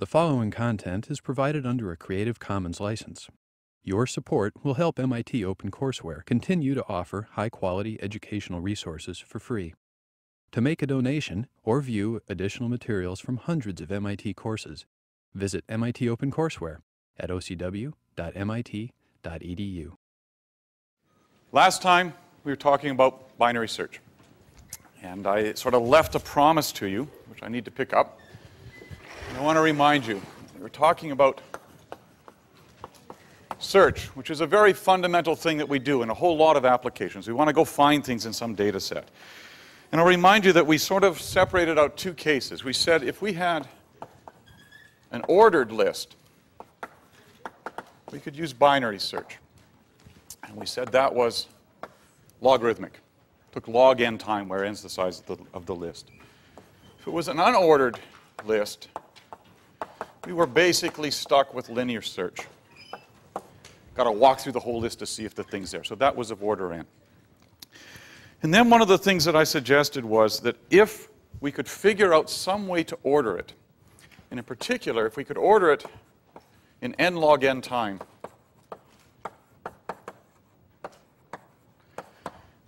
The following content is provided under a Creative Commons license. Your support will help MIT OpenCourseWare continue to offer high-quality educational resources for free. To make a donation or view additional materials from hundreds of MIT courses, visit MIT OpenCourseWare at ocw.mit.edu. Last time, we were talking about binary search. And I sort of left a promise to you, which I need to pick up. I want to remind you, we're talking about search, which is a very fundamental thing that we do in a whole lot of applications. We want to go find things in some data set. And I'll remind you that we sort of separated out two cases. We said if we had an ordered list, we could use binary search. And we said that was logarithmic. It took log n time, where n's the size of the list. If it was an unordered list, we were basically stuck with linear search. Got to walk through the whole list to see if the thing's there. So that was of order n. And then one of the things that I suggested was that if we could figure out some way to order it, and in particular, if we could order it in n log n time,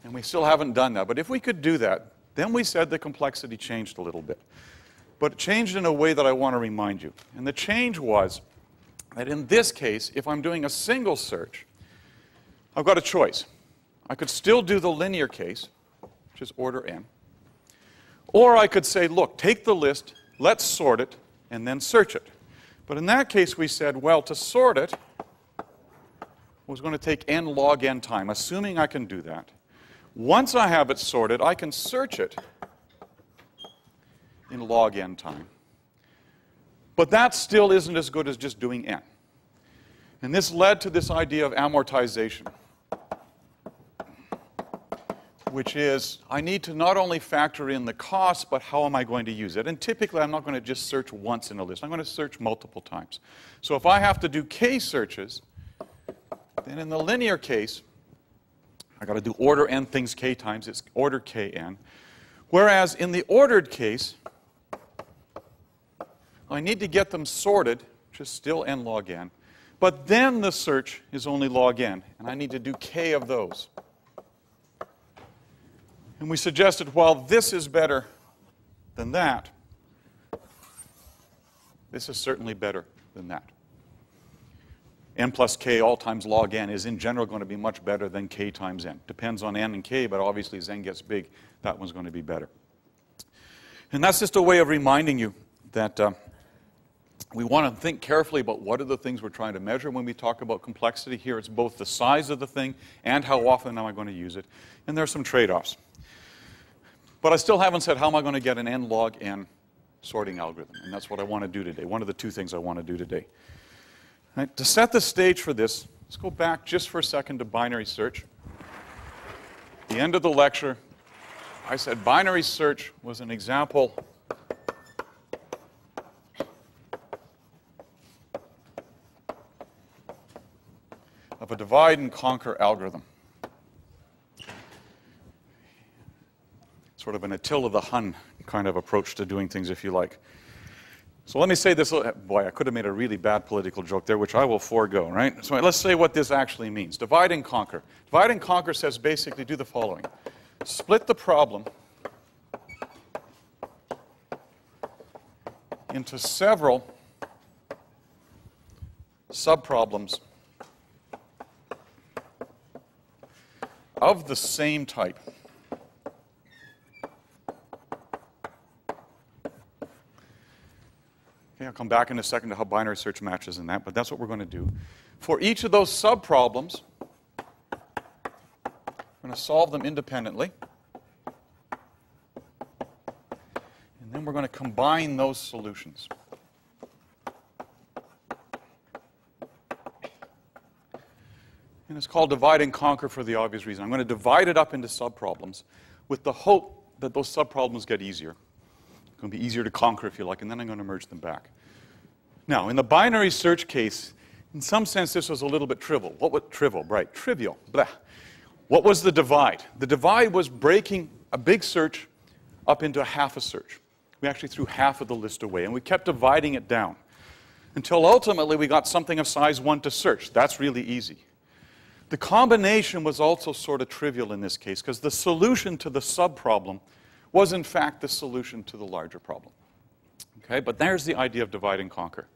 and we still haven't done that, but if we could do that, then we said the complexity changed a little bit. But it changed in a way that I want to remind you. And the change was that in this case, if I'm doing a single search, I've got a choice. I could still do the linear case, which is order n. Or I could say, look, take the list, let's sort it, and then search it. But in that case, we said, well, to sort it was going to take n log n time, assuming I can do that. Once I have it sorted, I can search it in log n time. But that still isn't as good as just doing n. And this led to this idea of amortization, which is I need to not only factor in the cost, but how am I going to use it? And typically, I'm not going to just search once in a list. I'm going to search multiple times. So if I have to do k searches, then in the linear case, I've got to do order n things k times. It's order kn. Whereas in the ordered case, I need to get them sorted, which is still n log n. But then the search is only log n, and I need to do k of those. And we suggested, while this is better than that, this is certainly better than that. N plus k all times log n is in general going to be much better than k times n. Depends on n and k, but obviously as n gets big, that one's going to be better. And that's just a way of reminding you that we want to think carefully about what are the things we're trying to measure when we talk about complexity. Here it's both the size of the thing and how often am I going to use it. And there are some trade-offs. But I still haven't said how am I going to get an n log n sorting algorithm. And that's what I want to do today. One of the two things I want to do today. Right, to set the stage for this, let's go back just for a second to binary search. At the end of the lecture, I said binary search was an example of a divide and conquer algorithm. Sort of an Attila the Hun kind of approach to doing things, if you like. So let me say this. Boy, I could have made a really bad political joke there, which I will forego, right? So let's say what this actually means. Divide and conquer. Divide and conquer says basically do the following. Split the problem into several subproblems of the same type. Okay, I'll come back in a second to how binary search matches in that, but that's what we're going to do. For each of those subproblems, we're going to solve them independently. And then we're going to combine those solutions. And it's called divide and conquer for the obvious reason. I'm going to divide it up into subproblems with the hope that those subproblems get easier. It's going to be easier to conquer, if you like, and then I'm going to merge them back. Now, in the binary search case, in some sense, this was a little bit trivial. What was trivial? Right, trivial. Blah. What was the divide? The divide was breaking a big search up into half a search. We actually threw half of the list away, and we kept dividing it down. until ultimately we got something of size 1 to search. That's really easy. The combination was also sort of trivial in this case because the solution to the subproblem was in fact the solution to the larger problem. Okay, but there's the idea of divide and conquer.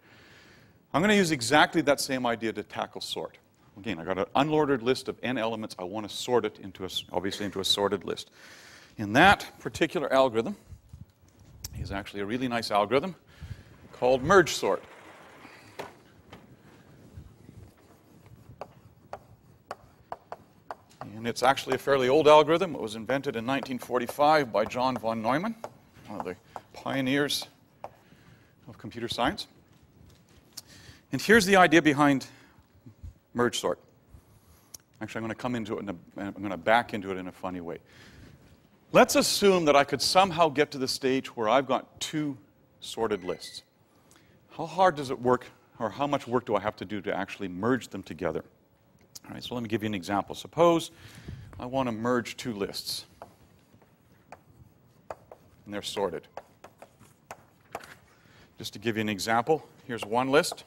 I'm going to use exactly that same idea to tackle sort. Again, I got an unordered list of n elements. I want to sort it into obviously into a sorted list. In that particular algorithm is actually a really nice algorithm called merge sort. And it's actually a fairly old algorithm. It was invented in 1945 by John von Neumann, one of the pioneers of computer science. And here's the idea behind merge sort. Actually, I'm going to come into it, I'm going to back into it in a funny way. Let's assume that I could somehow get to the stage where I've got 2 sorted lists. How hard does it work, or how much work do I have to do to actually merge them together? All right, so let me give you an example. Suppose I want to merge 2 lists, and they're sorted. Just to give you an example, here's one list.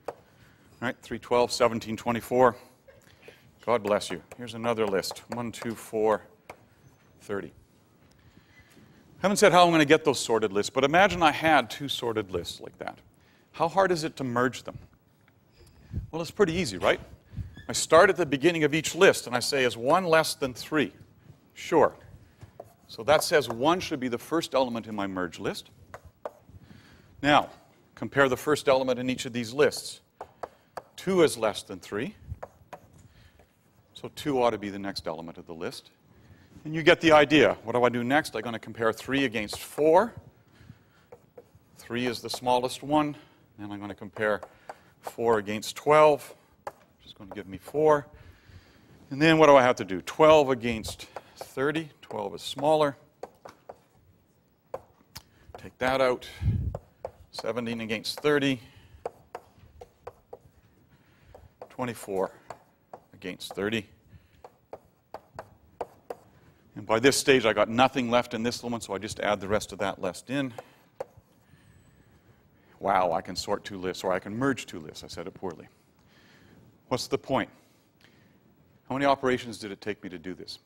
All right, 3, 12, 17, 24. God bless you. Here's another list, 1, 2, 4, 30. I haven't said how I'm going to get those sorted lists, but imagine I had 2 sorted lists like that. How hard is it to merge them? Well, it's pretty easy, right? I start at the beginning of each list, and I say, is 1 less than 3? Sure. So that says 1 should be the first element in my merge list. Now, compare the first element in each of these lists. 2 is less than 3. So 2 ought to be the next element of the list. And you get the idea. What do I do next? I'm going to compare 3 against 4. 3 is the smallest one. And I'm going to compare 4 against 12, which is going to give me 4. And then what do I have to do? 12 against 30. 12 is smaller. Take that out. 17 against 30. 24 against 30. And by this stage, I got nothing left in this one, so I just add the rest of that list in. Wow, I can sort 2 lists, or I can merge 2 lists. I said it poorly. What's the point? How many operations did it take me to do this?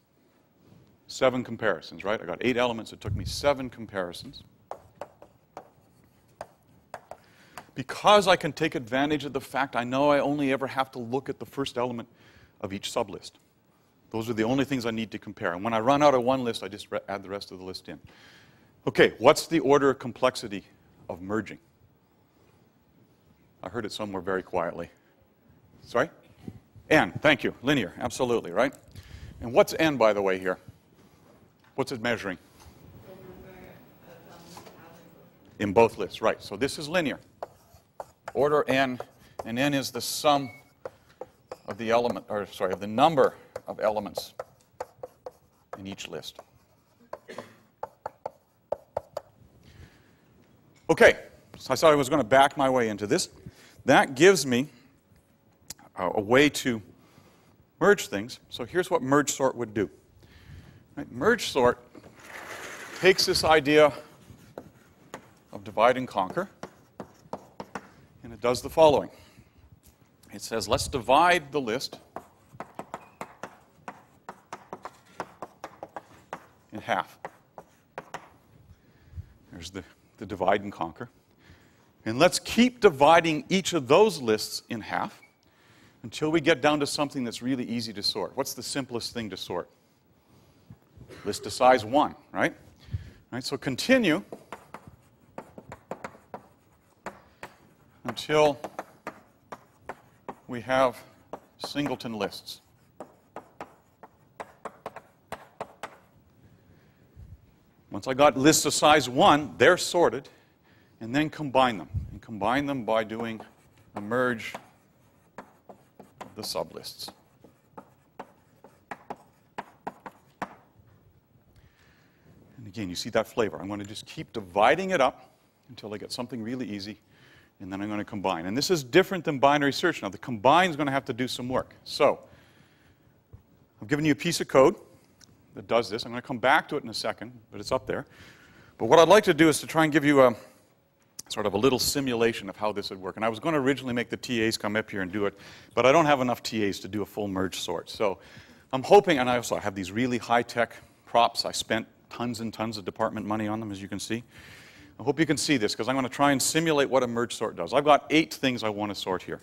7 comparisons, right? I got 8 elements. It took me 7 comparisons. Because I can take advantage of the fact I know I only ever have to look at the first element of each sublist. Those are the only things I need to compare. And when I run out of one list, I just add the rest of the list in. Okay, what's the order of complexity of merging? I heard it somewhere very quietly. Sorry? N, thank you. Linear, absolutely, right? And what's N, by the way, here? What's it measuring? In both lists, right. So this is linear. Order N, and N is the sum of the element, or sorry, of the number of elements in each list. Okay, so I thought I was going to back my way into this. That gives me a way to merge things. So here's what merge sort would do. Right? Merge sort takes this idea of divide and conquer, and it does the following. It says, let's divide the list in half. There's the divide and conquer. And let's keep dividing each of those lists in half until we get down to something that's really easy to sort. What's the simplest thing to sort? List of size 1, right? Right, so continue until we have singleton lists. Once I got lists of size 1, they're sorted, and then combine them. And combine them by doing a merge of the sublists. And again, you see that flavor. I'm going to just keep dividing it up until I get something really easy, and then I'm going to combine. And this is different than binary search. Now, the combine is going to have to do some work. So, I've given you a piece of code that does this. I'm going to come back to it in a second, but it's up there. But what I'd like to do is to try and give you a sort of a little simulation of how this would work. And I was going to originally make the TAs come up here and do it, but I don't have enough TAs to do a full merge sort. So I'm hoping, and I also have these really high-tech props. I spent tons and tons of department money on them, as you can see. I hope you can see this, because I'm going to try and simulate what a merge sort does. I've got 8 things I want to sort here.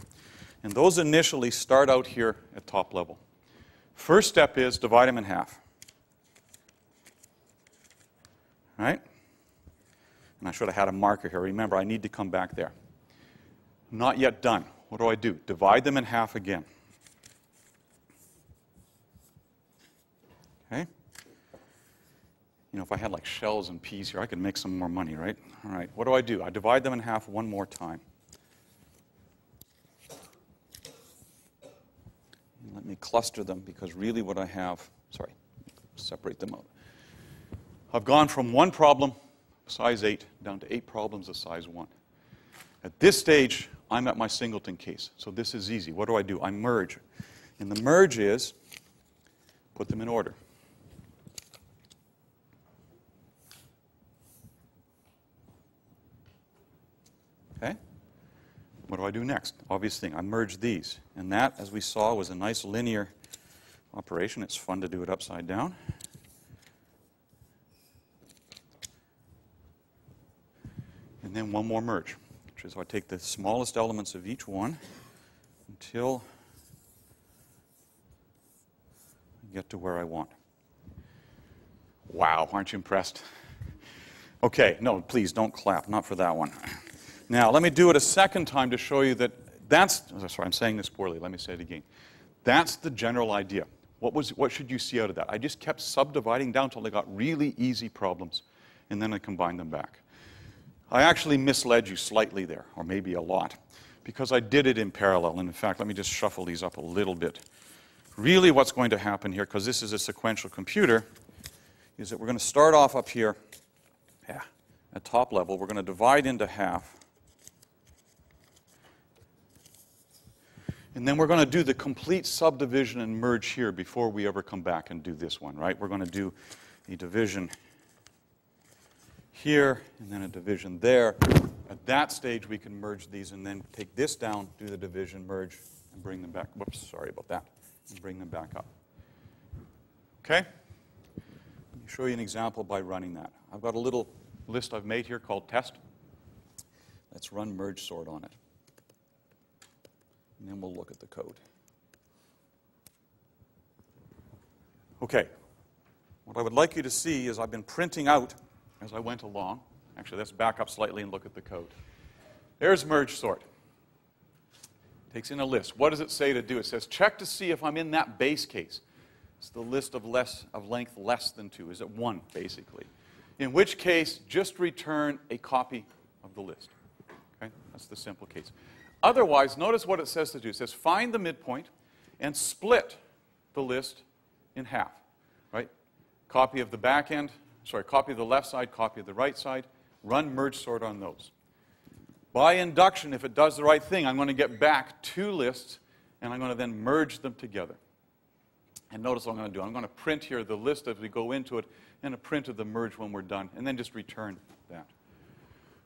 And those initially start out here at top level. First step is divide them in half. All right? And I should have had a marker here. Remember, I need to come back there. Not yet done. What do? Divide them in half again. Okay? You know, if I had like shells and peas here, I could make some more money, right? All right, what do? I divide them in half one more time. And let me cluster them, because really what I have, sorry, separate them out. I've gone from one problem, size 8, down to 8 problems of size 1. At this stage, I'm at my singleton case, so this is easy. What do? I merge. And the merge is, put them in order. Okay? What do I do next? Obvious thing, I merge these. And that, as we saw, was a nice linear operation. It's fun to do it upside down. And then one more merge, which is I take the smallest elements of each one until I get to where I want. Wow, aren't you impressed? Okay, no, please don't clap, not for that one. Now, let me do it a second time to show you that that's, sorry, I'm saying this poorly, let me say it again. That's the general idea. What should you see out of that? I just kept subdividing down until I got really easy problems, and then I combined them back. I actually misled you slightly there, or maybe a lot, because I did it in parallel. And in fact, let me just shuffle these up a little bit. Really what's going to happen here, because this is a sequential computer, is that we're going to start off up here at top level. We're going to divide into half. And then we're going to do the complete subdivision and merge here before we ever come back and do this one, right? We're going to do a division here, and then a division there. At that stage, we can merge these and then take this down, do the division, merge, and bring them back. Whoops, sorry about that. And bring them back up. Okay? Let me show you an example by running that. I've got a little list I've made here called test. Let's run merge sort on it. And then we'll look at the code. Okay. What I would like you to see is I've been printing out as I went along. Actually, let's back up slightly and look at the code. There's merge sort. Takes in a list. What does it say to do? It says check to see if I'm in that base case. It's the list of length less than 2. Is it 1, basically? In which case, just return a copy of the list. Okay? That's the simple case. Otherwise, notice what it says to do. It says find the midpoint and split the list in half. Right? Copy of the back end. Sorry, copy of the left side, copy of the right side, run merge sort on those. By induction, if it does the right thing, I'm going to get back 2 lists, and I'm going to then merge them together. And notice what I'm going to do. I'm going to print here the list as we go into it, and a print of the merge when we're done, and then just return that.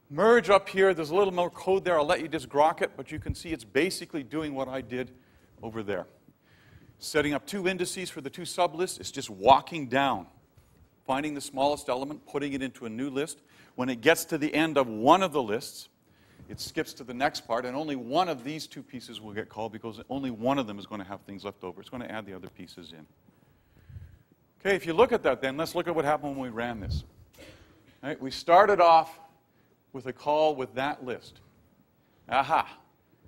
Merge up here, there's a little more code there. I'll let you just grok it, but you can see it's basically doing what I did over there. Setting up 2 indices for the 2 sublists. It's just walking down, finding the smallest element, putting it into a new list. When it gets to the end of one of the lists, it skips to the next part, and only one of these 2 pieces will get called because only one of them is going to have things left over. It's going to add the other pieces in. Okay, if you look at that then, let's look at what happened when we ran this. All right, we started off with a call with that list. Aha!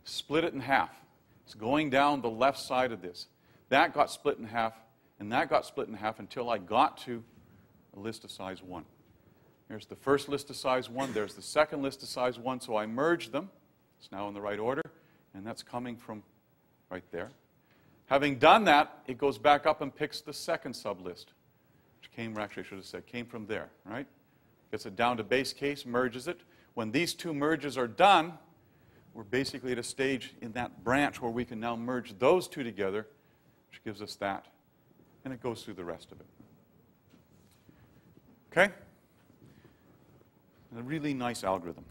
Split it in half. It's going down the left side of this. That got split in half, and that got split in half until I got to a list of size 1. There's the first list of size 1. There's the second list of size 1. So I merged them. It's now in the right order. And that's coming from right there. Having done that, it goes back up and picks the second sublist, which came, actually I should have said, came from there, right? Gets it down to base case, merges it. When these 2 merges are done, we're basically at a stage in that branch where we can now merge those 2 together, which gives us that. And it goes through the rest of it. Okay? A really nice algorithm.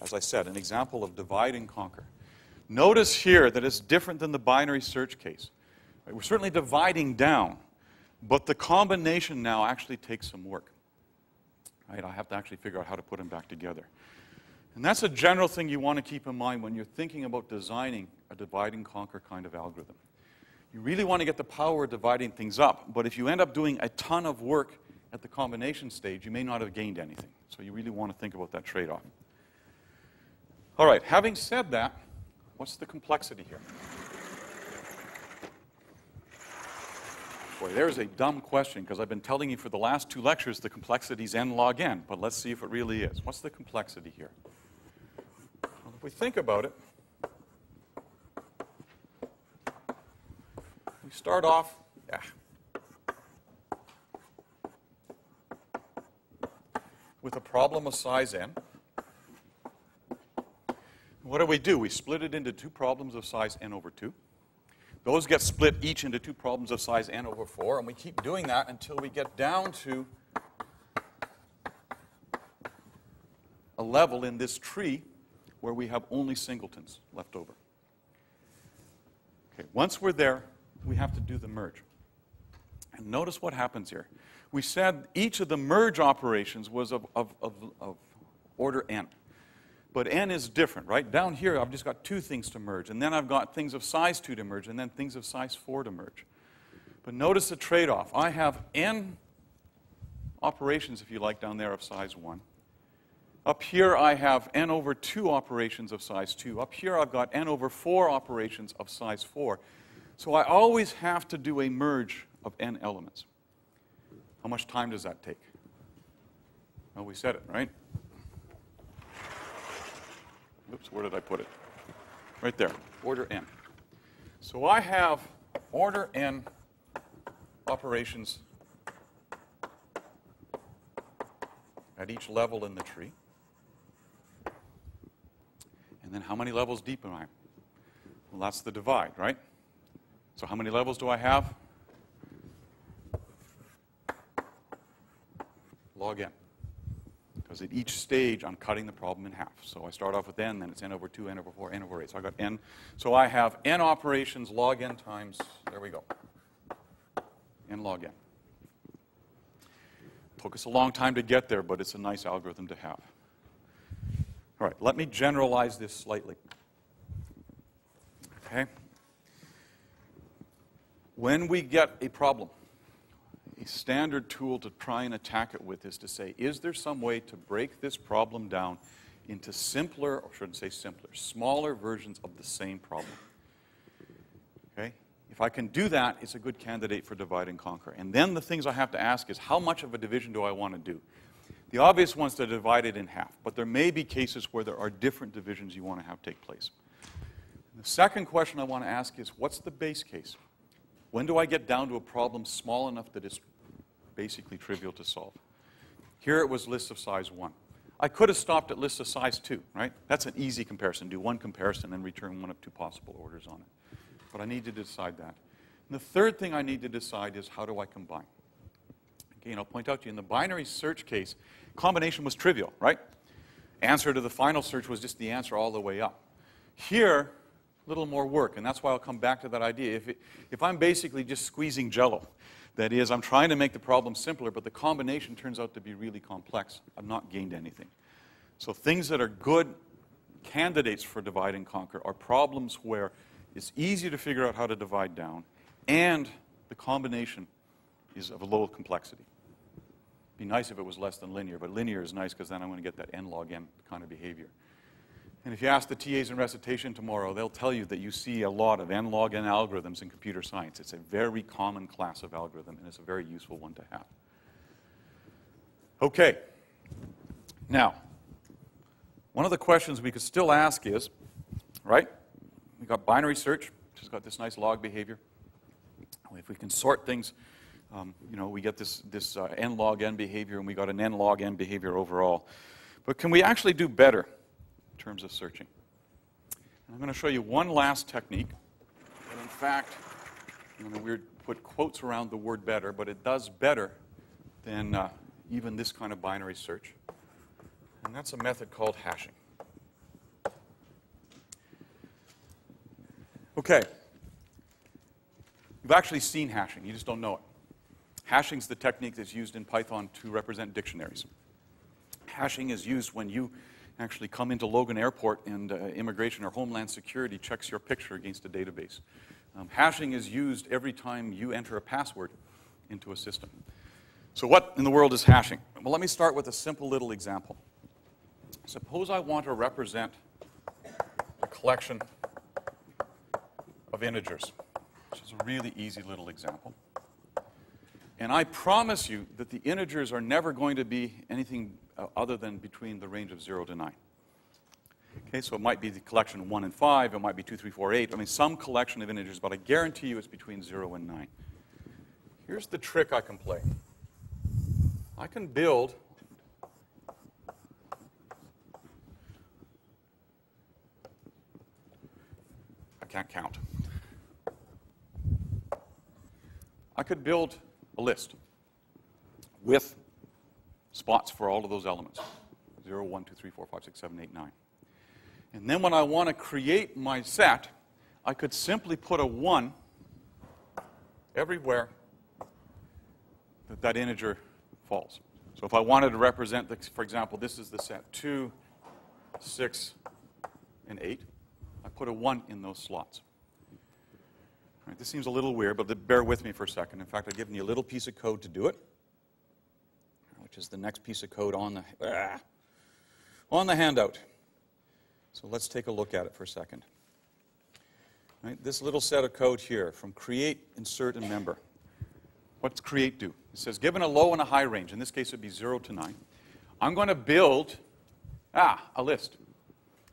as I said, an example of divide and conquer. Notice here that it's different than the binary search case. Right? We're certainly dividing down, but the combination now actually takes some work. Right? I have to actually figure out how to put them back together. And that's a general thing you want to keep in mind when you're thinking about designing a divide and conquer kind of algorithm. You really want to get the power of dividing things up, but if you end up doing a ton of work at the combination stage, you may not have gained anything. So you really want to think about that trade-off. All right, having said that, what's the complexity here? Boy, there's a dumb question, because I've been telling you for the last 2 lectures the complexity is n log n, but let's see if it really is. What's the complexity here? Well, if we think about it, we start off, with a problem of size n. What do? We split it into 2 problems of size n over 2. Those get split each into 2 problems of size n over 4, and we keep doing that until we get down to a level in this tree where we have only singletons left over. Okay, once we're there, we have to do the merge. And notice what happens here. We said each of the merge operations was of order n. But n is different, right? Down here, I've just got 2 things to merge, and then I've got things of size 2 to merge, and then things of size 4 to merge. But notice the trade-off. I have n operations, if you like, down there of size 1. Up here, I have n over 2 operations of size 2. Up here, I've got n over 4 operations of size 4. So I always have to do a merge of n elements. How much time does that take? Well, we said it, right? Oops, where did I put it? Right there, order n. So I have order n operations at each level in the tree. And then how many levels deep am I? Well, that's the divide, right? So how many levels do I have? Log n. Because at each stage, I'm cutting the problem in half. So I start off with n, then it's n over 2, n over 4, n over 8. So I got n. So I have n operations log n times, there we go, n log n. Took us a long time to get there, but it's a nice algorithm to have. All right, let me generalize this slightly. Okay? When we get a problem, a standard tool to try and attack it with is to say, is there some way to break this problem down into simpler, or shouldn't say simpler, smaller versions of the same problem? Okay? If I can do that, it's a good candidate for divide and conquer. And then the things I have to ask is, how much of a division do I want to do? The obvious one is to divide it in half, but there may be cases where there are different divisions you want to have take place. And the second question I want to ask is, what's the base case? When do I get down to a problem small enough that it's basically trivial to solve? Here it was lists of size 1. I could have stopped at lists of size 2, right? That's an easy comparison. Do one comparison and return one of 2 possible orders on it. But I need to decide that. And the third thing I need to decide is, how do I combine? Again, I'll point out to you, in the binary search case, combination was trivial, right? Answer to the final search was just the answer all the way up. Here, a little more work, and that's why I'll come back to that idea. If I'm basically just squeezing Jell-O, that is, I'm trying to make the problem simpler, but the combination turns out to be really complex, I've not gained anything. So things that are good candidates for divide and conquer are problems where it's easy to figure out how to divide down, and the combination is of a low complexity. It'd be nice if it was less than linear, but linear is nice because then I'm going to get that n log n kind of behavior. And if you ask the TAs in recitation tomorrow, they'll tell you that you see a lot of n log n algorithms in computer science. It's a very common class of algorithm, and it's a very useful one to have. Okay. Now, one of the questions we could still ask is, right, we've got binary search, which has got this nice log behavior. If we can sort things, you know, we get this n log n behavior, and we got an n log n behavior overall. But can we actually do better in terms of searching? And I'm going to show you one last technique. And in fact, I'm going to put quotes around the word better, but it does better than even this kind of binary search. And that's a method called hashing. Okay. You've actually seen hashing. You just don't know it. Hashing is the technique that's used in Python to represent dictionaries. Hashing is used when you actually come into Logan Airport and Immigration or Homeland Security checks your picture against a database. Hashing is used every time you enter a password into a system. So what in the world is hashing? Well, let me start with a simple little example. Suppose I want to represent a collection of integers, which is a really easy little example. And I promise you that the integers are never going to be anything other than between the range of 0 to 9. Okay, so it might be the collection 1 and 5, it might be 2, 3, 4, 8. I mean, some collection of integers, but I guarantee you it's between 0 and 9. Here's the trick I can play. I can build I can't count. I could build a list with spots for all of those elements. 0, 1, 2, 3, 4, 5, 6, 7, 8, 9. And then when I want to create my set, I could simply put a 1 everywhere that that integer falls. So if I wanted to represent, for example, this is the set 2, 6, and 8, I put a 1 in those slots. All right, this seems a little weird, but bear with me for a second. In fact, I've given you a little piece of code to do it, which is the next piece of code on the handout. So let's take a look at it for a second. All right, this little set of code here, from create, insert, and member. What's create do? It says, given a low and a high range, in this case it would be 0 to 9, I'm going to build a list.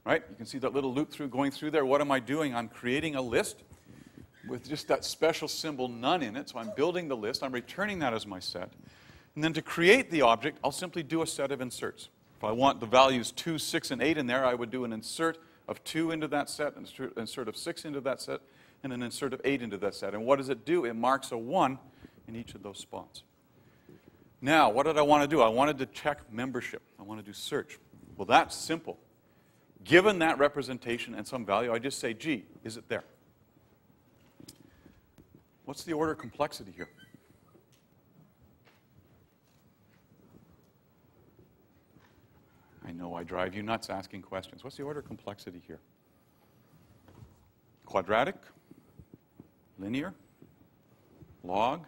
Right? You can see that little loop going through there. What am I doing? I'm creating a list with just that special symbol none in it. So I'm building the list. I'm returning that as my set. And then to create the object, I'll simply do a set of inserts. If I want the values 2, 6, and 8 in there, I would do an insert of 2 into that set, an insert of 6 into that set, and an insert of 8 into that set. And what does it do? It marks a 1 in each of those spots. Now, what did I want to do? I wanted to check membership. I want to do search. Well, that's simple. Given that representation and some value, I just say, gee, is it there? What's the order of complexity here? I know I drive you nuts asking questions. What's the order of complexity here? Quadratic? Linear? Log?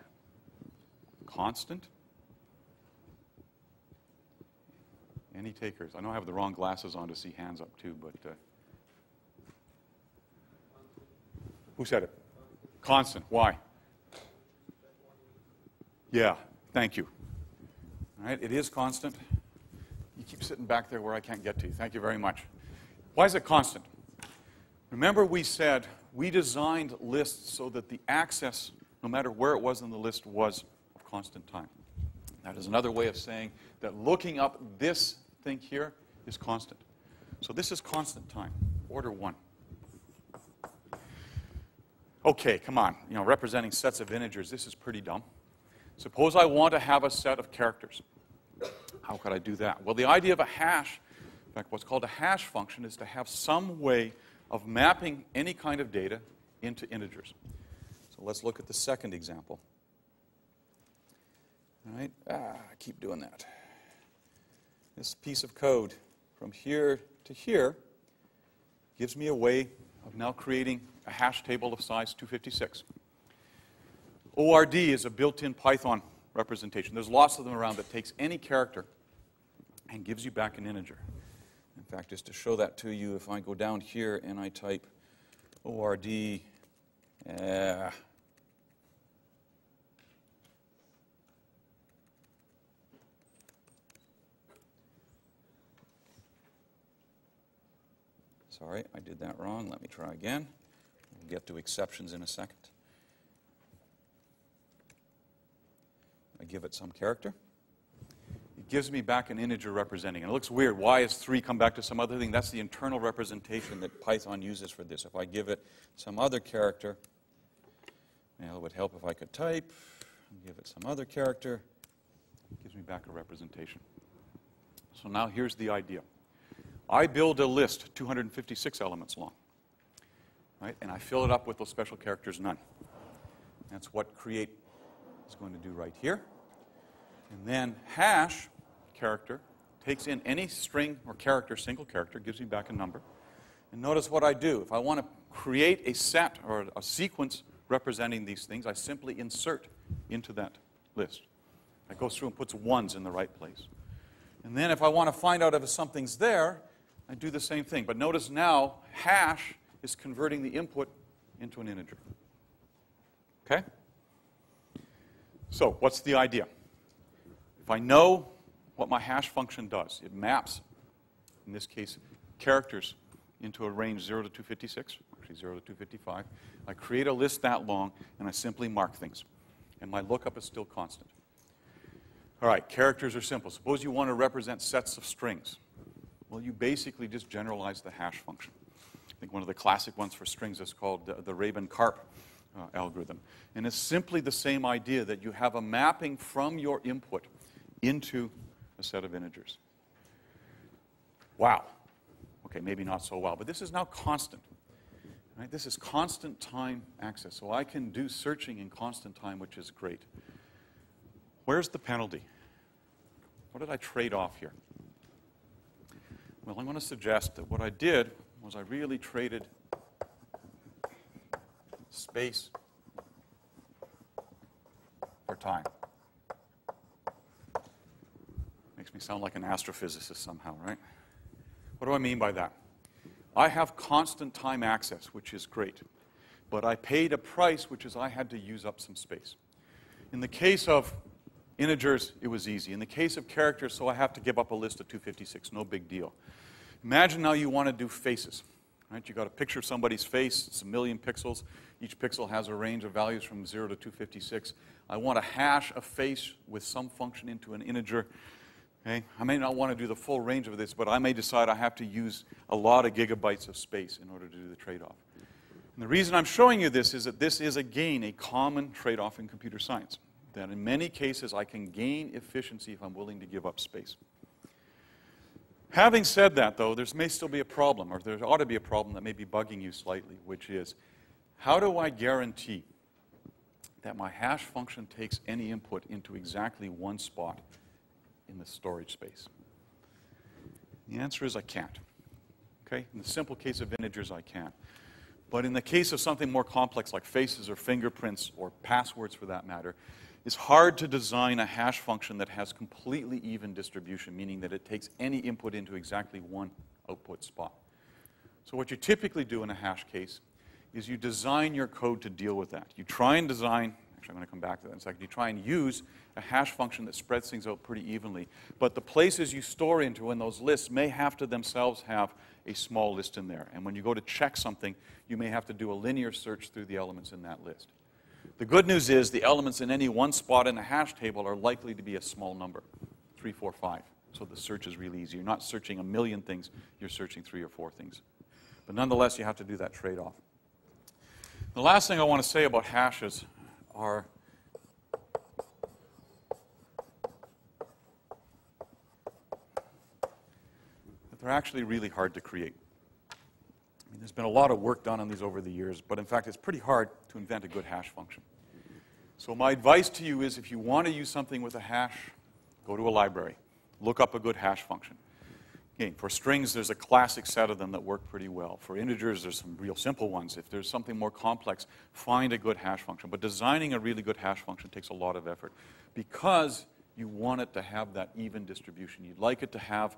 Constant? Any takers? I know I have the wrong glasses on to see hands up too, but who said it? Constant. Why? Yeah, thank you. All right, it is constant. You keep sitting back there where I can't get to you. Thank you very much. Why is it constant? Remember we said we designed lists so that the access, no matter where it was in the list, was of constant time. That is another way of saying that looking up this thing here is constant. So this is constant time, order 1. Okay, come on. You know, representing sets of integers, this is pretty dumb. Suppose I want to have a set of characters. How could I do that? Well, the idea of a hash, in fact, what's called a hash function, is to have some way of mapping any kind of data into integers. So let's look at the second example. All right, I keep doing that. This piece of code from here to here gives me a way of now creating a hash table of size 256. ORD is a built-in Python representation. There's lots of them around that takes any character and gives you back an integer. In fact, just to show that to you, if I go down here and I type ORD, sorry, I did that wrong. Let me try again. We'll get to exceptions in a second. I give it some character. It gives me back an integer representing. And it looks weird. Why is 3 come back to some other thing? That's the internal representation that Python uses for this. If I give it some other character, well, it would help if I could type. Give it some other character. It gives me back a representation. So now here's the idea. I build a list 256 elements long. right? And I fill it up with those special characters, none. That's what create is going to do right here. And then hash character takes in any string or character, single character, gives me back a number. And notice what I do. If I want to create a set or a sequence representing these things, I simply insert into that list. I go through and puts ones in the right place. And then if I want to find out if something's there, I do the same thing. But notice now, hash is converting the input into an integer. Okay? So what's the idea? If I know what my hash function does, it maps, in this case, characters into a range 0 to 256, actually 0 to 255. I create a list that long, and I simply mark things. And my lookup is still constant. All right, characters are simple. Suppose you want to represent sets of strings. Well, you basically just generalize the hash function. I think one of the classic ones for strings is called the Rabin-Karp algorithm. And it's simply the same idea that you have a mapping from your input into a set of integers. Wow. Okay, maybe not so well, but this is now constant. Right? This is constant time access. So I can do searching in constant time, which is great. Where's the penalty? What did I trade off here? Well, I'm going to suggest that what I did was I really traded space for time. Makes me sound like an astrophysicist somehow, right? What do I mean by that? I have constant time access, which is great. But I paid a price, which is I had to use up some space. In the case of integers, it was easy. In the case of characters, so I have to give up a list of 256. No big deal. Imagine now you want to do faces. Right? You've got a picture of somebody's face. It's 1,000,000 pixels. Each pixel has a range of values from 0 to 256. I want to hash a face with some function into an integer. Okay? I may not want to do the full range of this, but I may decide I have to use a lot of gigabytes of space in order to do the trade-off. And the reason I'm showing you this is that this is, again, a common trade-off in computer science. That in many cases I can gain efficiency if I'm willing to give up space. Having said that, though, there may still be a problem, or there ought to be a problem that may be bugging you slightly, which is, how do I guarantee that my hash function takes any input into exactly one spot in the storage space? The answer is I can't. Okay? In the simple case of integers, I can. But in the case of something more complex like faces or fingerprints or passwords for that matter, it's hard to design a hash function that has completely even distribution, meaning that it takes any input into exactly one output spot. So what you typically do in a hash case is you design your code to deal with that. You try and design, actually I'm going to come back to that in a second, you try and use a hash function that spreads things out pretty evenly. But the places you store into in those lists may have to themselves have a small list in there. And when you go to check something, you may have to do a linear search through the elements in that list. The good news is the elements in any one spot in a hash table are likely to be a small number, 3, 4, 5. So the search is really easy. You're not searching 1,000,000 things, you're searching 3 or 4 things. But nonetheless, you have to do that trade-off. The last thing I want to say about hashes are that they're actually really hard to create. I mean, there's been a lot of work done on these over the years, but in fact, it's pretty hard to invent a good hash function. So my advice to you is if you want to use something with a hash, go to a library. Look up a good hash function. Again, for strings, there's a classic set of them that work pretty well. For integers, there's some real simple ones. If there's something more complex, find a good hash function. But designing a really good hash function takes a lot of effort because you want it to have that even distribution. You'd like it to have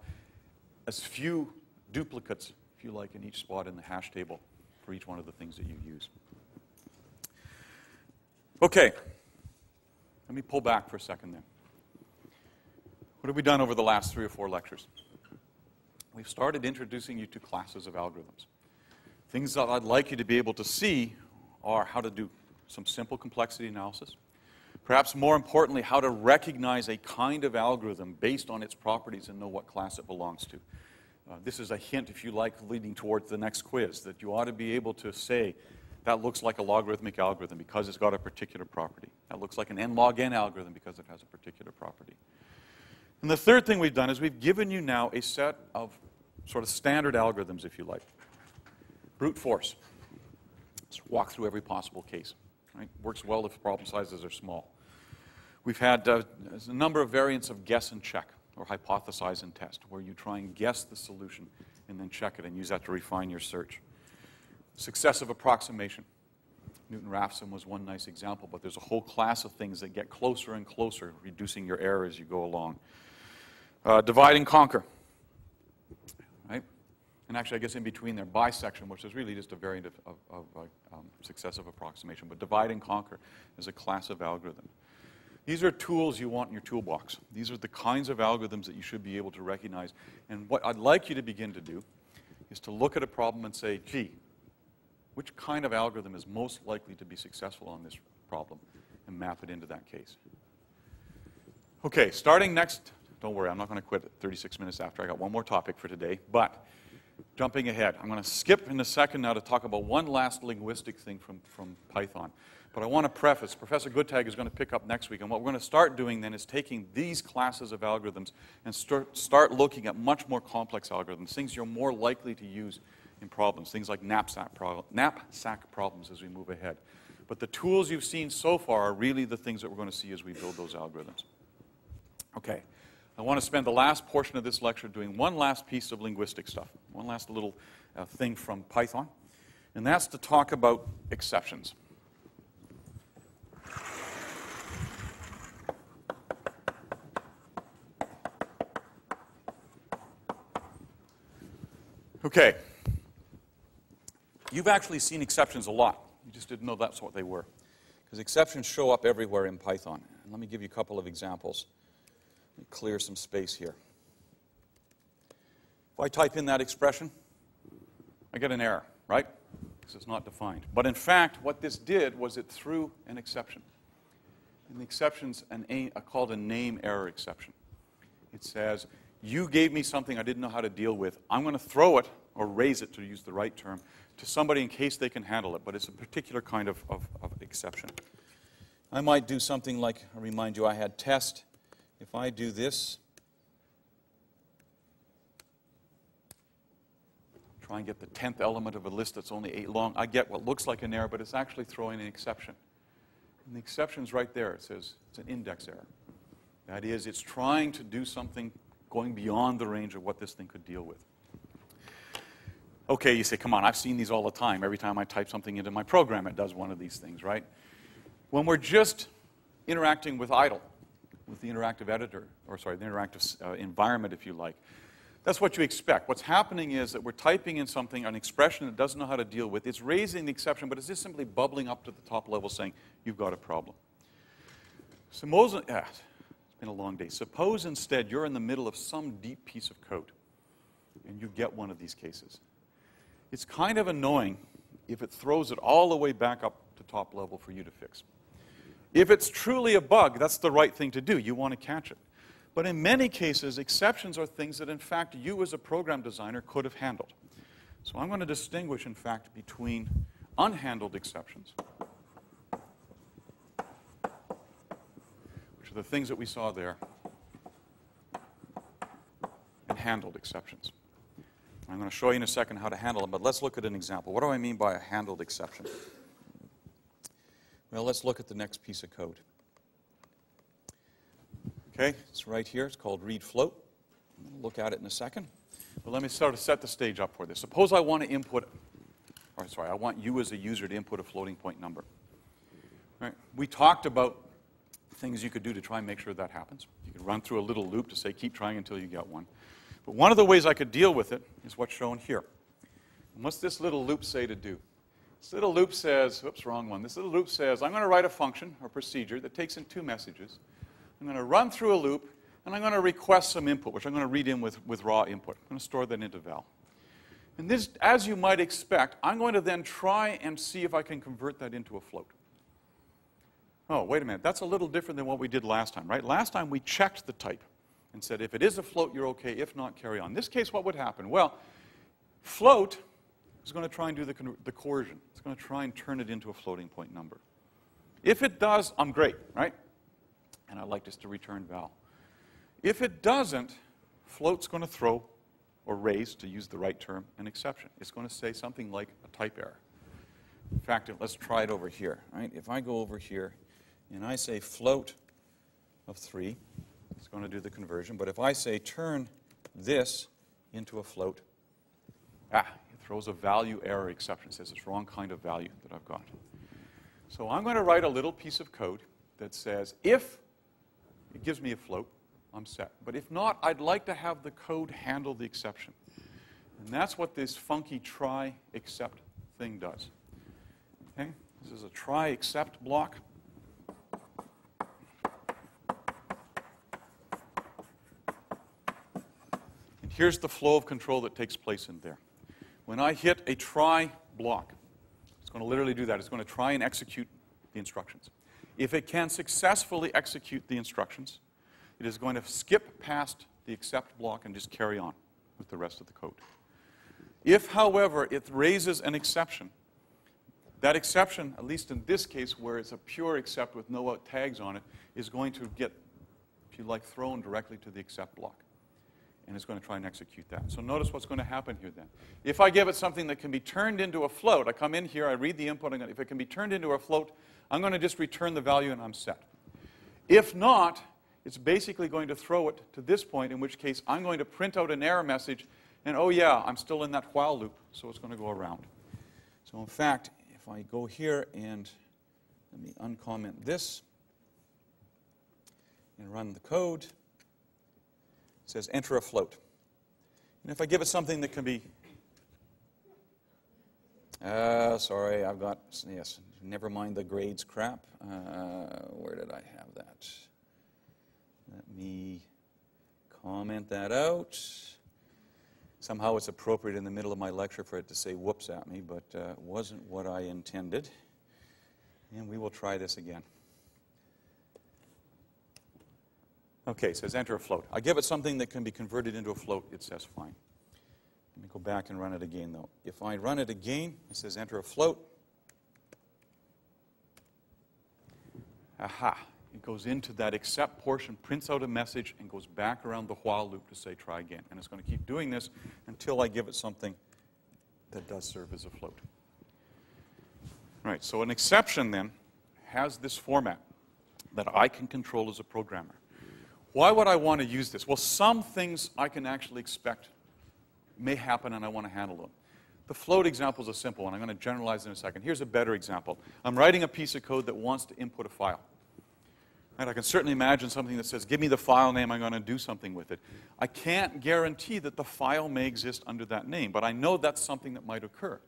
as few duplicates, if you like, in each spot in the hash table for each one of the things that you use. Okay, let me pull back for a second then. What have we done over the last 3 or 4 lectures? We've started introducing you to classes of algorithms. Things that I'd like you to be able to see are how to do some simple complexity analysis. Perhaps more importantly, how to recognize a kind of algorithm based on its properties and know what class it belongs to. This is a hint, if you like, leading towards the next quiz, that you ought to be able to say, that looks like a logarithmic algorithm because it's got a particular property. That looks like an n log n algorithm because it has a particular property. And the third thing we've done is we've given you now a set of sort of standard algorithms, if you like. Brute force. Let's walk through every possible case. Right? Works well if problem sizes are small. We've had a number of variants of guess and check, or hypothesize and test, where you try and guess the solution and then check it and use that to refine your search. Successive approximation. Newton-Raphson was one nice example, but there's a whole class of things that get closer and closer, reducing your error as you go along. Divide and conquer. Right? And actually, I guess in between there, bisection, which is really just a variant of successive approximation. But divide and conquer is a class of algorithm. These are tools you want in your toolbox. These are the kinds of algorithms that you should be able to recognize. And what I'd like you to begin to do is to look at a problem and say, gee, which kind of algorithm is most likely to be successful on this problem, and map it into that case. Okay, starting next, don't worry, I'm not going to quit at 36 minutes after. I got one more topic for today, but jumping ahead, I'm going to skip in a second now to talk about one last linguistic thing from Python. But I want to preface, Professor Guttag is going to pick up next week, and what we're going to start doing then is taking these classes of algorithms and start looking at much more complex algorithms, things you're more likely to use in problems, things like knapsack problems as we move ahead. But the tools you've seen so far are really the things that we're going to see as we build those algorithms. Okay, I want to spend the last portion of this lecture doing one last piece of linguistic stuff, one last little thing from Python, and that's to talk about exceptions. Okay. You've actually seen exceptions a lot. You just didn't know that's what they were. Because exceptions show up everywhere in Python. And let me give you a couple of examples. Let me clear some space here. If I type in that expression, I get an error, right? Because it's not defined. But in fact, what this did was it threw an exception. And the exception's called a name error exception. It says, you gave me something I didn't know how to deal with. I'm going to throw it, or raise it to use the right term, to somebody in case they can handle it. But it's a particular kind of exception. I might do something like, I remind you I had test. If I do this, try and get the 10th element of a list that's only 8 long, I get what looks like an error, but it's actually throwing an exception. And the exception's right there. It says it's an index error. That is, it's trying to do something going beyond the range of what this thing could deal with. Okay, you say, come on, I've seen these all the time. Every time I type something into my program, it does one of these things, right? When we're just interacting with idle, with the interactive editor, or sorry, the interactive environment, if you like, that's what you expect. What's happening is that we're typing in something, an expression it doesn't know how to deal with. It's raising the exception, but it's just simply bubbling up to the top level saying, you've got a problem. Suppose, it's been a long day. Suppose instead you're in the middle of some deep piece of code, and you get one of these cases. It's kind of annoying if it throws it all the way back up to top level for you to fix. If it's truly a bug, that's the right thing to do. You want to catch it. But in many cases, exceptions are things that, in fact, you as a program designer could have handled. So I'm going to distinguish, in fact, between unhandled exceptions, which are the things that we saw there, and handled exceptions. I'm going to show you in a second how to handle them, but let's look at an example. What do I mean by a handled exception? Well, let's look at the next piece of code. Okay, it's right here. It's called read float. I'm going to look at it in a second. But let me sort of set the stage up for this. Suppose I want to input, or sorry, I want you as a user to input a floating point number. All right. We talked about things you could do to try and make sure that happens. You could run through a little loop to say keep trying until you get one. But one of the ways I could deal with it is what's shown here. And what's this little loop say to do? This little loop says, oops, wrong one. This little loop says, I'm going to write a function or procedure that takes in 2 messages. I'm going to run through a loop, and I'm going to request some input, which I'm going to read in with raw input. I'm going to store that into val. And this, as you might expect, I'm going to then try and see if I can convert that into a float. Oh, wait a minute. That's a little different than what we did last time, right? Last time we checked the type and said, if it is a float, you're okay. If not, carry on. In this case, what would happen? Well, float is going to try and do the coercion. It's going to try and turn it into a floating point number. If it does, I'm great, right? And I'd like this to return val. If it doesn't, float's going to throw, or raise, to use the right term, an exception. It's going to say something like a type error. In fact, let's try it over here. Right? If I go over here and I say float of 3, it's going to do the conversion. But if I say turn this into a float, it throws a value error exception. It says it's the wrong kind of value that I've got. So I'm going to write a little piece of code that says if it gives me a float, I'm set. But if not, I'd like to have the code handle the exception. And that's what this funky try except thing does. Okay? This is a try except block. And here's the flow of control that takes place in there. When I hit a try block, it's going to literally do that. It's going to try and execute the instructions. If it can successfully execute the instructions, it is going to skip past the except block and just carry on with the rest of the code. If, however, it raises an exception, that exception, at least in this case where it's a pure except with no tags on it, is going to get, if you like, thrown directly to the except block. And it's going to try and execute that. So notice what's going to happen here then. If I give it something that can be turned into a float, I come in here, I read the input, if it can be turned into a float, I'm going to just return the value and I'm set. If not, it's basically going to throw it to this point, in which case I'm going to print out an error message, and oh yeah, I'm still in that while loop, so it's going to go around. So in fact, if I go here and let me uncomment this and run the code, it says enter a float. And if I give it something that can be, sorry, I've got, yes, never mind the grades crap. Where did I have that? Let me comment that out. Somehow it's appropriate in the middle of my lecture for it to say whoops at me, but it wasn't what I intended. And we will try this again. Okay, it says enter a float. I give it something that can be converted into a float, it says fine. Let me go back and run it again, though. If I run it again, it says enter a float. Aha. It goes into that except portion, prints out a message, and goes back around the while loop to say try again. And it's going to keep doing this until I give it something that does serve as a float. All right, so an exception then has this format that I can control as a programmer. Why would I want to use this? Well, some things I can actually expect may happen and I want to handle them. The float example is a simple one. I'm going to generalize in a second. Here's a better example. I'm writing a piece of code that wants to input a file. And I can certainly imagine something that says, give me the file name, I'm going to do something with it. I can't guarantee that the file may exist under that name, but I know that's something that might occur.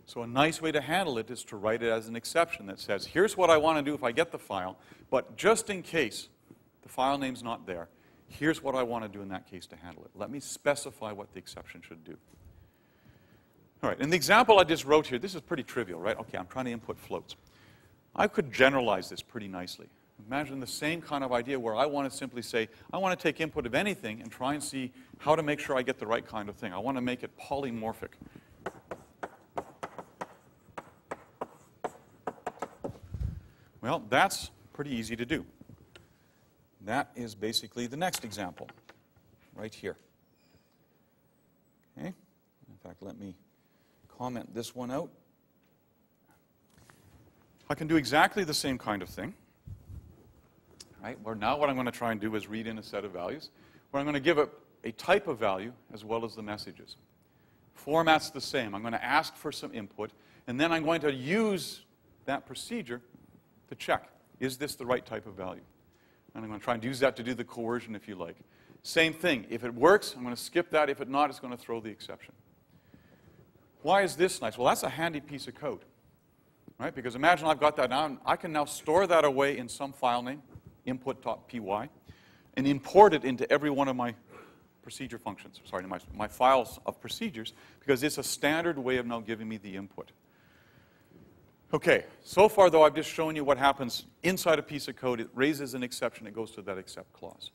So a nice way to handle it is to write it as an exception that says, here's what I want to do if I get the file, but just in case the file name's not there, here's what I want to do in that case to handle it. Let me specify what the exception should do. All right, in the example I just wrote here, this is pretty trivial, right? Okay, I'm trying to input floats. I could generalize this pretty nicely. Imagine the same kind of idea where I want to simply say, I want to take input of anything and try and see how to make sure I get the right kind of thing. I want to make it polymorphic. Well, that's pretty easy to do. That is basically the next example, right here. Okay? In fact, let me comment this one out. I can do exactly the same kind of thing. Right? Where now what I'm going to try and do is read in a set of values, where I'm going to give it a type of value as well as the messages. Format's the same. I'm going to ask for some input, and then I'm going to use that procedure to check, is this the right type of value? And I'm going to try and use that to do the coercion, if you like. Same thing. If it works, I'm going to skip that. If it not, it's going to throw the exception. Why is this nice? Well, that's a handy piece of code. Right? Because imagine I've got that now. I can now store that away in some file name, input.py, and import it into every one of my procedure functions, sorry, my files of procedures, because it's a standard way of now giving me the input. Okay, so far though I've just shown you what happens inside a piece of code. It raises an exception, it goes to that except clause.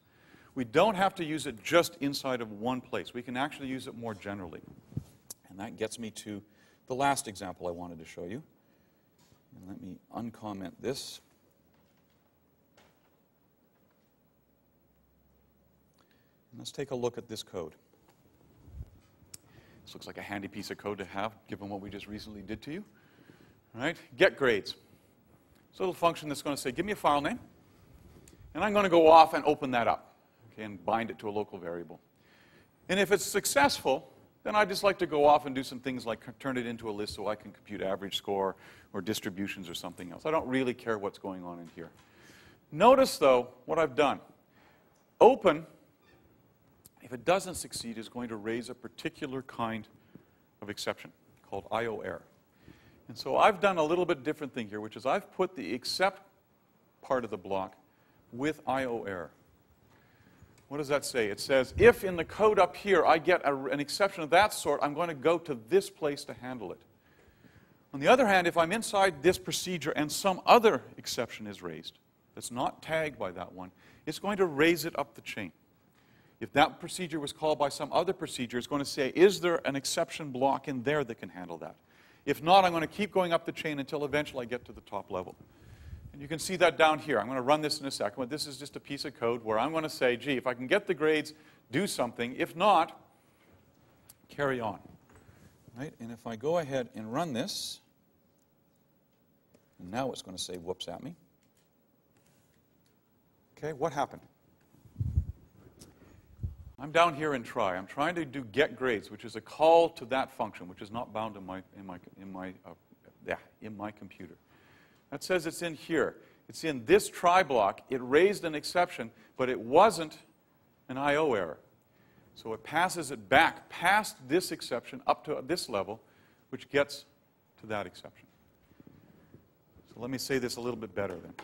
We don't have to use it just inside of one place. We can actually use it more generally. And that gets me to the last example I wanted to show you. And let me uncomment this. Let's take a look at this code. This looks like a handy piece of code to have, given what we just recently did to you. Right? Get grades. It's a little function that's going to say, give me a file name, and I'm going to go off and open that up, okay, and bind it to a local variable. And if it's successful, then I just like to go off and do some things like turn it into a list so I can compute average score or distributions or something else. I don't really care what's going on in here. Notice, though, what I've done. Open, if it doesn't succeed, is going to raise a particular kind of exception called IO error. And so I've done a little bit different thing here, which is I've put the except part of the block with IO error. What does that say? It says, if in the code up here I get an exception of that sort, I'm going to go to this place to handle it. On the other hand, if I'm inside this procedure and some other exception is raised that's not tagged by that one, it's going to raise it up the chain. If that procedure was called by some other procedure, it's going to say, is there an exception block in there that can handle that? If not, I'm going to keep going up the chain until eventually I get to the top level. And you can see that down here. I'm going to run this in a second, but this is just a piece of code where I'm going to say, gee, if I can get the grades, do something. If not, carry on. Right? And if I go ahead and run this, and now it's going to say whoops at me. Okay, what happened? I'm down here in try. I'm trying to do get grades, which is a call to that function, which is not bound in my computer. That says it's in here. It's in this try block. It raised an exception, but it wasn't an IO error. So it passes it back past this exception up to this level, which gets to that exception. So let me say this a little bit better then.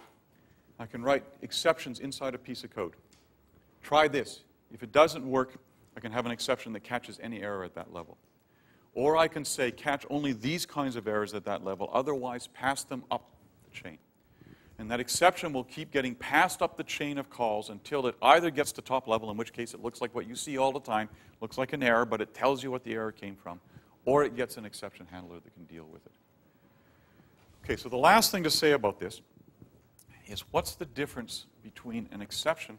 I can write exceptions inside a piece of code. Try this. If it doesn't work, I can have an exception that catches any error at that level. Or I can say catch only these kinds of errors at that level, otherwise pass them up the chain. And that exception will keep getting passed up the chain of calls until it either gets to top level, in which case it looks like what you see all the time, looks like an error, but it tells you what the error came from, or it gets an exception handler that can deal with it. Okay, so the last thing to say about this is what's the difference between an exception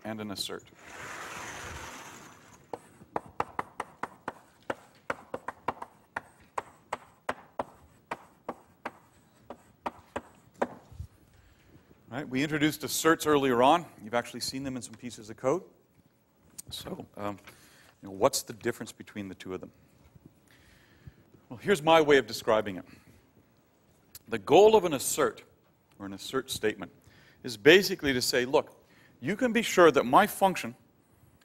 and an assert? Right, we introduced asserts earlier on. You've actually seen them in some pieces of code. So, what's the difference between the two of them? Well, here's my way of describing it. The goal of an assert, or an assert statement, is basically to say, look, you can be sure that my function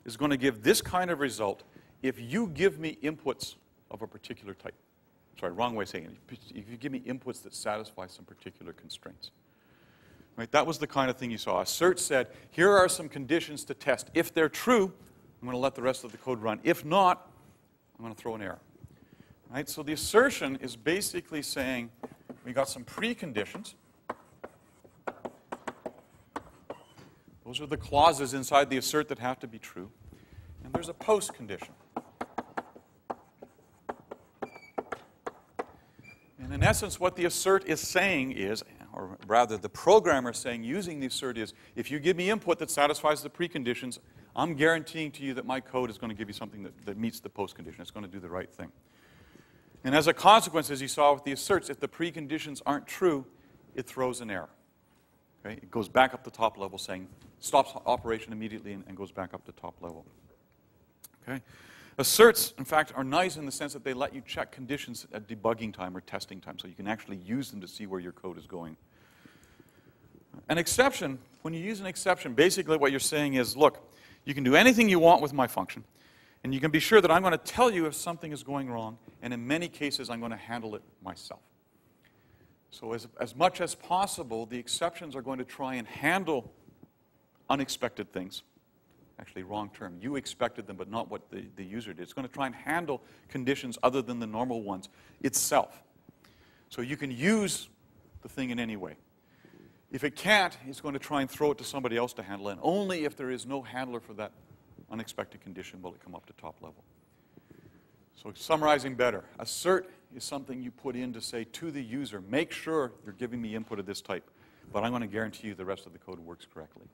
is going to give this kind of result if you give me inputs of a particular type. Sorry, wrong way of saying it. If you give me inputs that satisfy some particular constraints. Right? That was the kind of thing you saw. Assert said, here are some conditions to test. If they're true, I'm going to let the rest of the code run. If not, I'm going to throw an error. Right? So the assertion is basically saying we got some preconditions. Those are the clauses inside the assert that have to be true. And there's a post condition. And in essence, what the assert is saying is, or rather the programmer is saying using the assert is, if you give me input that satisfies the preconditions, I'm guaranteeing to you that my code is going to give you something that meets the post condition. It's going to do the right thing. And as a consequence, as you saw with the asserts, if the preconditions aren't true, it throws an error. Okay? It goes back up the top level saying, stops operation immediately and goes back up to top level. Okay? Asserts, in fact, are nice in the sense that they let you check conditions at debugging time or testing time, so you can actually use them to see where your code is going. An exception, when you use an exception, basically what you're saying is, look, you can do anything you want with my function, and you can be sure that I'm going to tell you if something is going wrong, and in many cases I'm going to handle it myself. So as much as possible, the exceptions are going to try and handle unexpected things. Actually, wrong term. You expected them, but not what the user did. It's going to try and handle conditions other than the normal ones itself. So you can use the thing in any way. If it can't, it's going to try and throw it to somebody else to handle it. And only if there is no handler for that unexpected condition will it come up to top level. So summarizing better, assert is something you put in to say to the user, make sure you're giving me input of this type, but I'm going to guarantee you the rest of the code works correctly.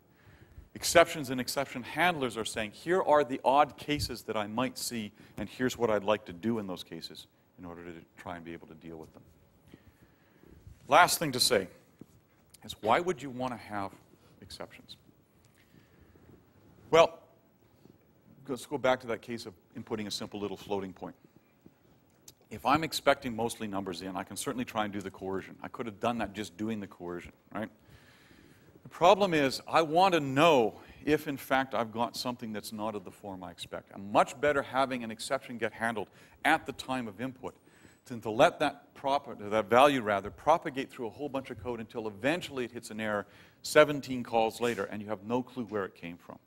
Exceptions and exception handlers are saying, here are the odd cases that I might see, and here's what I'd like to do in those cases. in order to try and be able to deal with them. Last thing to say is, why would you want to have exceptions? Well, let's go back to that case of inputting a simple little floating point. If I'm expecting mostly numbers in, I can certainly try and do the coercion. I could have done that just doing the coercion, right? The problem is, I want to know if, in fact, I've got something that's not of the form I expect. I'm much better having an exception get handled at the time of input than to let that value propagate through a whole bunch of code until eventually it hits an error 17 calls later and you have no clue where it came from.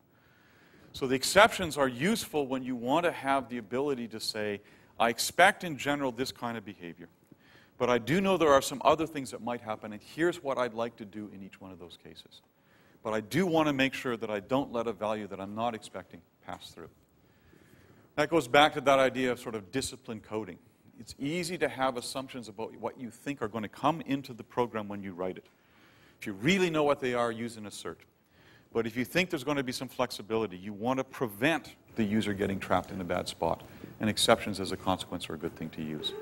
So the exceptions are useful when you want to have the ability to say, I expect in general this kind of behavior, but I do know there are some other things that might happen, and here's what I'd like to do in each one of those cases. But I do want to make sure that I don't let a value that I'm not expecting pass through. That goes back to that idea of sort of disciplined coding. It's easy to have assumptions about what you think are going to come into the program when you write it. If you really know what they are, use an assert. But if you think there's going to be some flexibility, you want to prevent the user getting trapped in a bad spot. And exceptions as a consequence are a good thing to use.